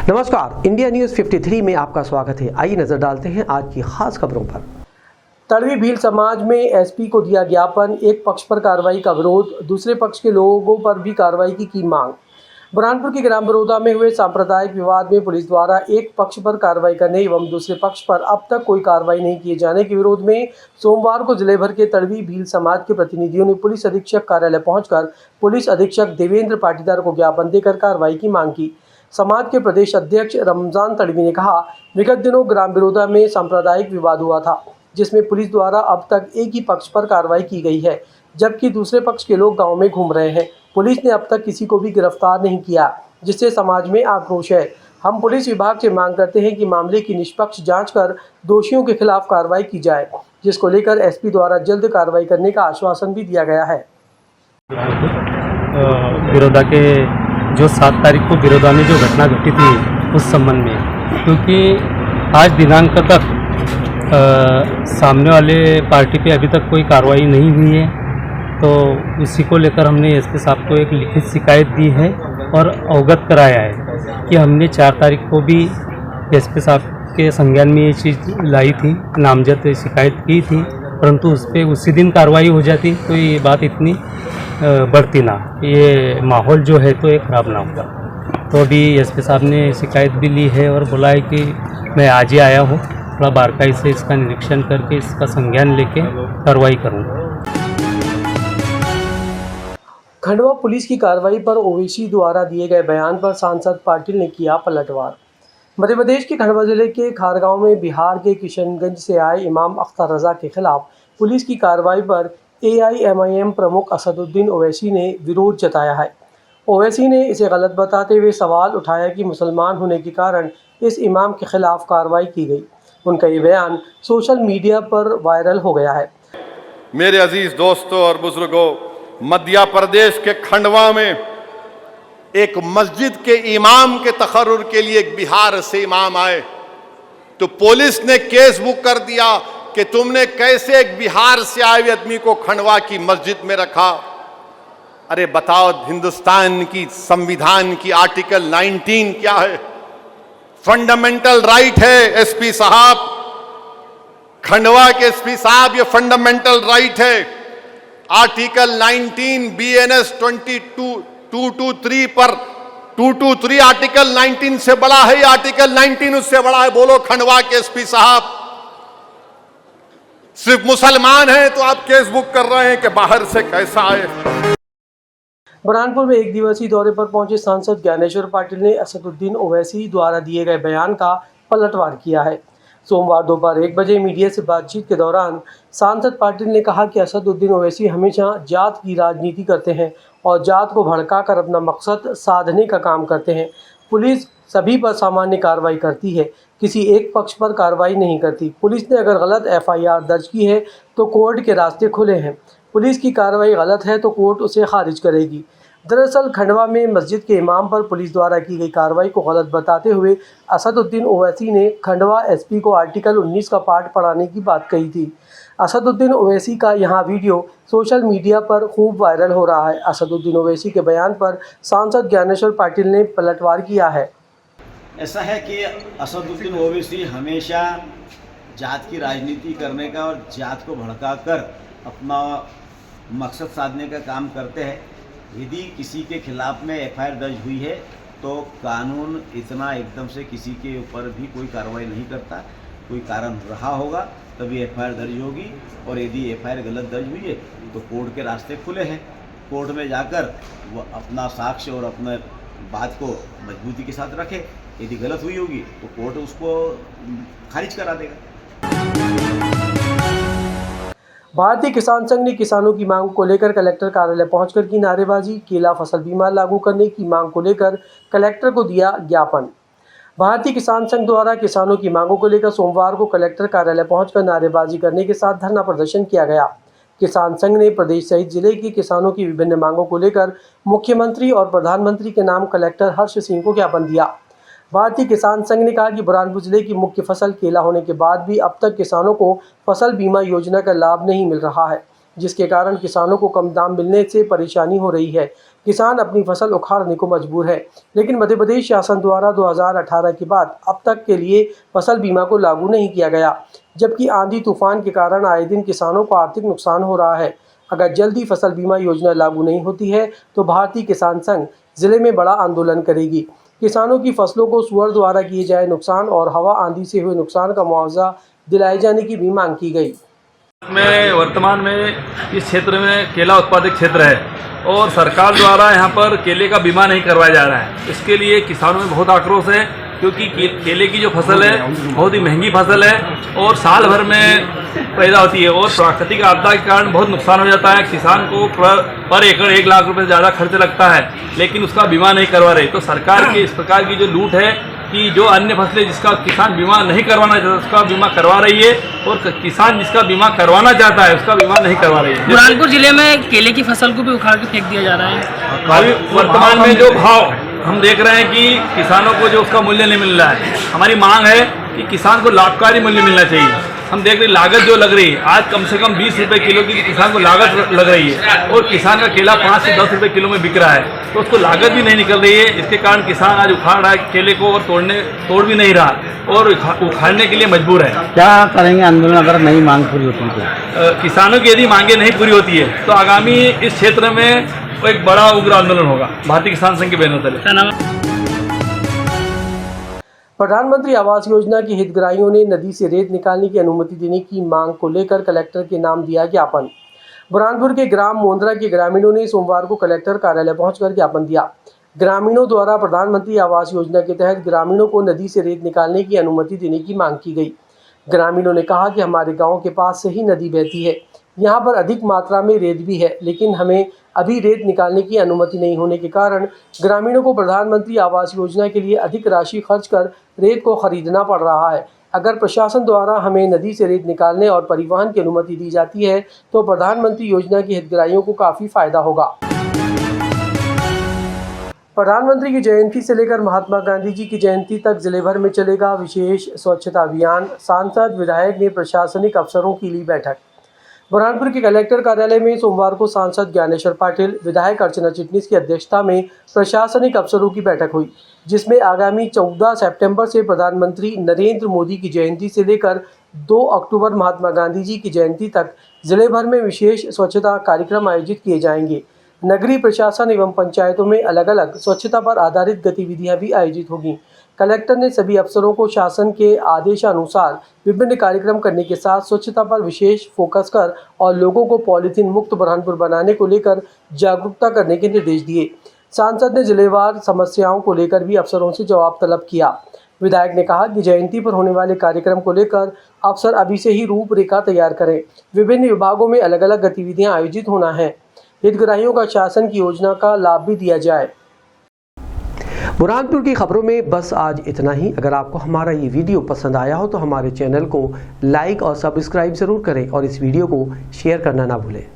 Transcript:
नमस्कार, India news 53 में आपका स्वागत है। आइए नजर डालते हैं आज की खास खबरों पर। तड़वी भील समाज में एसपी को दिया ज्ञापन, एक पक्ष पर कार्रवाई का विरोध, दूसरे पक्ष के लोगों पर भी कार्रवाई की मांग। बुरहानपुर के ग्राम बरोदा में हुए सांप्रदायिक विवाद में पुलिस द्वारा एक पक्ष पर कार्रवाई करने एवं दूसरे पक्ष पर अब तक कोई कार्रवाई नहीं किए जाने के विरोध में सोमवार को जिले भर के तड़वी भील समाज के प्रतिनिधियों ने पुलिस अधीक्षक कार्यालय पहुंचकर पुलिस अधीक्षक देवेंद्र पाटीदार को ज्ञापन देकर कार्रवाई की मांग की। समाज के प्रदेश अध्यक्ष रमजान तड़वी ने कहा, विगत दिनों ग्राम बरोदा में सांप्रदायिक विवाद हुआ था, जिसमें पुलिस द्वारा अब तक एक ही पक्ष पर कार्रवाई की गई है, जबकि दूसरे पक्ष के लोग गांव में घूम रहे हैं। पुलिस ने अब तक किसी को भी गिरफ्तार नहीं किया, जिससे समाज में आक्रोश है। हम पुलिस विभाग से मांग करते हैं कि मामले की निष्पक्ष जांच कर दोषियों के खिलाफ कार्रवाई की जाए, जिसको लेकर एसपी द्वारा जल्द कार्रवाई करने का आश्वासन भी दिया गया है। बरोदा के जो 7 तारीख को बरोदा में जो घटना घटी थी उस संबंध में, क्योंकि आज दिनांक तक सामने वाले पार्टी पे अभी तक कोई कार्रवाई नहीं हुई है, तो उसी को लेकर हमने एसपी साहब को एक लिखित शिकायत दी है और अवगत कराया है कि हमने 4 तारीख को भी एसपी साहब के संज्ञान में ये चीज़ लाई थी, नामजद शिकायत की थी, परंतु उस पर उसी दिन कार्रवाई हो जाती तो ये बात इतनी बढ़ती ना, ये माहौल जो है तो ये ख़राब ना होगा। तो अभी एसपी साहब ने शिकायत भी ली है और बोला है कि मैं आज ही आया हूँ, थोड़ा बारकाई से इसका निरीक्षण करके इसका संज्ञान लेके कार्रवाई करूँगा। खंडवा पुलिस की कार्रवाई पर ओवैसी द्वारा दिए गए बयान पर सांसद पाटिल ने किया पलटवार। मध्य प्रदेश के खंडवा जिले के खारगांव में बिहार के किशनगंज से आए इमाम अख्तर रजा के खिलाफ पुलिस की कार्रवाई पर AIMIM प्रमुख असदुद्दीन ओवैसी ने विरोध जताया है। ओवैसी ने इसे गलत बताते हुए सवाल उठाया कि मुसलमान होने के कारण इस इमाम के खिलाफ कार्रवाई की गई। उनका ये बयान सोशल मीडिया पर वायरल हो गया है। मेरे अजीज दोस्तों और बुजुर्गों, मध्य प्रदेश के खंडवा में एक मस्जिद के इमाम के तकर्रुर के लिए एक बिहार से इमाम आए तो पुलिस ने केस बुक कर दिया कि तुमने कैसे एक बिहार से आए हुए आदमी को खंडवा की मस्जिद में रखा। अरे बताओ, हिंदुस्तान की संविधान की आर्टिकल 19 क्या है? फंडामेंटल राइट है एसपी साहब, खंडवा के एसपी साहब, ये फंडामेंटल राइट है। आर्टिकल 19 BNS 223 पर 223 आर्टिकल 19 से बड़ा है, आर्टिकल 19 उससे बड़ा है। बोलो खंडवा के एसपी साहब, सिर्फ मुसलमान हैं तो आप केस बुक कर रहे हैं कि बाहर से कैसा आए। बुरहानपुर में एक दिवसीय दौरे पर पहुंचे सांसद ज्ञानेश्वर पाटिल ने असदुद्दीन ओवैसी द्वारा दिए गए बयान का पलटवार किया है। सोमवार दोपहर 1 बजे मीडिया से बातचीत के दौरान सांसद पाटिल ने कहा कि असदुद्दीन ओवैसी हमेशा जात की राजनीति करते हैं और जात को भड़काकर अपना मकसद साधने का काम करते हैं। पुलिस सभी पर सामान्य कार्रवाई करती है, किसी एक पक्ष पर कार्रवाई नहीं करती। पुलिस ने अगर गलत FIR दर्ज की है तो कोर्ट के रास्ते खुले हैं। पुलिस की कार्रवाई गलत है तो कोर्ट उसे खारिज करेगी। दरअसल खंडवा में मस्जिद के इमाम पर पुलिस द्वारा की गई कार्रवाई को गलत बताते हुए असदुद्दीन ओवैसी ने खंडवा SP को आर्टिकल 19 का पाठ पढ़ाने की बात कही थी। असदुद्दीन ओवैसी का यहाँ वीडियो सोशल मीडिया पर खूब वायरल हो रहा है। असदुद्दीन ओवैसी के बयान पर सांसद ज्ञानेश्वर पाटिल ने पलटवार किया है। ऐसा है कि असदुद्दीन ओवैसी हमेशा जात की राजनीति करने का और जात को भड़काकर अपना मकसद साधने का काम करते हैं। यदि किसी के खिलाफ में FIR दर्ज हुई है तो कानून इतना एकदम से किसी के ऊपर भी कोई कार्रवाई नहीं करता, कोई कारण रहा होगा तभी FIR दर्ज होगी, और यदि FIR गलत दर्ज हुई है तो कोर्ट के रास्ते खुले हैं। कोर्ट में जाकर वो अपना साक्ष्य और अपने बात को मजबूती के साथ रखे। यदि गलत हुई होगी तो कोर्ट उसको खारिज करा देगा। भारतीय किसान संघ ने किसानों की मांग को लेकर कलेक्टर कार्यालय पहुंचकर की नारेबाजी। केला फसल बीमा लागू करने की मांग को लेकर कलेक्टर को दिया ज्ञापन। भारतीय किसान संघ द्वारा किसानों की मांगों को लेकर सोमवार को कलेक्टर कार्यालय पहुंचकर नारेबाजी करने के साथ धरना प्रदर्शन किया गया। किसान संघ ने प्रदेश सहित जिले के किसानों की विभिन्न मांगों को लेकर मुख्यमंत्री और प्रधानमंत्री के नाम कलेक्टर हर्ष सिंह को ज्ञापन दिया। भारतीय किसान संघ ने कहा कि बुरहानपुर जिले की मुख्य फसल केला होने के बाद भी अब तक किसानों को फसल बीमा योजना का लाभ नहीं मिल रहा है। जिसके कारण किसानों को कम दाम मिलने से परेशानी हो रही है। किसान अपनी फसल उखाड़ने को मजबूर है, लेकिन मध्य प्रदेश शासन द्वारा 2018 के बाद अब तक के लिए फसल बीमा को लागू नहीं किया गया, जबकि आंधी तूफान के कारण आए दिन किसानों को आर्थिक नुकसान हो रहा है। अगर जल्दी फसल बीमा योजना लागू नहीं होती है तो भारतीय किसान संघ जिले में बड़ा आंदोलन करेगी। किसानों की फसलों को सुअर द्वारा किए जाए नुकसान और हवा आंधी से हुए नुकसान का मुआवजा दिलाए जाने की भी मांग की गई। में वर्तमान में इस क्षेत्र में केला उत्पादक क्षेत्र है और सरकार द्वारा यहाँ पर केले का बीमा नहीं करवाया जा रहा है। इसके लिए किसानों में बहुत आक्रोश है, क्योंकि केले की जो फसल है बहुत ही महंगी फसल है और साल भर में पैदा होती है और प्राकृतिक आपदा के कारण बहुत नुकसान हो जाता है। किसान को पर एकड़ 1 लाख रुपए से ज़्यादा खर्च लगता है, लेकिन उसका बीमा नहीं करवा रहे। तो सरकार की इस प्रकार की जो लूट है कि जो अन्य फसलें जिसका किसान बीमा नहीं करवाना चाहता उसका बीमा करवा रही है और किसान जिसका बीमा करवाना चाहता है उसका बीमा नहीं करवा रही है। बुरहानपुर जिले में केले की फसल को भी उखाड़ के फेंक दिया जा रहा है। अभी वर्तमान में जो भाव हम देख रहे हैं कि किसानों को जो उसका मूल्य नहीं मिल रहा है। हमारी मांग है कि किसान को लाभकारी मूल्य मिलना चाहिए। हम देख रहे लागत जो लग रही है, आज कम से कम 20 रुपये किलो की किसान को लागत लग रही है और किसान का केला 5 से 10 रुपये किलो में बिक रहा है, तो उसको लागत भी नहीं निकल रही है। इसके कारण किसान आज उखाड़ रहा है केले को और तोड़ भी नहीं रहा और उखाड़ने के लिए मजबूर है। क्या करेंगे आंदोलन अगर नई मांग पूरी होती है तो? किसानों की यदि मांगे नहीं पूरी होती है तो आगामी इस क्षेत्र में एक बड़ा उग्र आंदोलन होगा भारतीय किसान संघ के बैनर तले। प्रधानमंत्री आवास योजना के हितग्राहियों ने नदी से रेत निकालने की अनुमति देने की मांग को लेकर कलेक्टर के नाम दिया ज्ञापन। बुरहानपुर के ग्राम मोंद्रा के ग्रामीणों ने सोमवार को कलेक्टर कार्यालय पहुंचकर ज्ञापन दिया। ग्रामीणों द्वारा प्रधानमंत्री आवास योजना के तहत ग्रामीणों को नदी से रेत निकालने की अनुमति देने की मांग की गई। ग्रामीणों ने कहा कि हमारे गाँव के पास से ही नदी बहती है, यहाँ पर अधिक मात्रा में रेत भी है, लेकिन हमें अभी रेत निकालने की अनुमति नहीं होने के कारण ग्रामीणों को प्रधानमंत्री आवास योजना के लिए अधिक राशि खर्च कर रेत को खरीदना पड़ रहा है। अगर प्रशासन द्वारा हमें नदी से रेत निकालने और परिवहन की अनुमति दी जाती है तो प्रधानमंत्री योजना के हितग्राहियों को काफ़ी फायदा होगा। प्रधानमंत्री की जयंती से लेकर महात्मा गांधी जी की जयंती तक जिले भर में चलेगा विशेष स्वच्छता अभियान। सांसद विधायक ने प्रशासनिक अफसरों की ली बैठक। बुरहानपुर के कलेक्टर कार्यालय में सोमवार को सांसद ज्ञानेश्वर पाटिल, विधायक अर्चना चिटनीस की अध्यक्षता में प्रशासनिक अफसरों की बैठक हुई, जिसमें आगामी 14 सितंबर से प्रधानमंत्री नरेंद्र मोदी की जयंती से लेकर 2 अक्टूबर महात्मा गांधी जी की जयंती तक जिले भर में विशेष स्वच्छता कार्यक्रम आयोजित किए जाएंगे। नगरीय प्रशासन एवं पंचायतों में अलग अलग स्वच्छता पर आधारित गतिविधियां भी आयोजित होगी। कलेक्टर ने सभी अफसरों को शासन के आदेशानुसार विभिन्न कार्यक्रम करने के साथ स्वच्छता पर विशेष फोकस कर और लोगों को पॉलीथीन मुक्त बुरहानपुर बनाने को लेकर जागरूकता करने के निर्देश दिए। सांसद ने जिलेवार समस्याओं को लेकर भी अफसरों से जवाब तलब किया। विधायक ने कहा कि जयंती पर होने वाले कार्यक्रम को लेकर अफसर अभी से ही रूपरेखा तैयार करें। विभिन्न विभागों में अलग अलग गतिविधियाँ आयोजित होना है। हितग्राहियों का शासन की योजना का लाभ भी दिया जाए। बुरहानपुर की खबरों में बस आज इतना ही। अगर आपको हमारा ये वीडियो पसंद आया हो तो हमारे चैनल को लाइक और सब्सक्राइब ज़रूर करें और इस वीडियो को शेयर करना ना भूलें।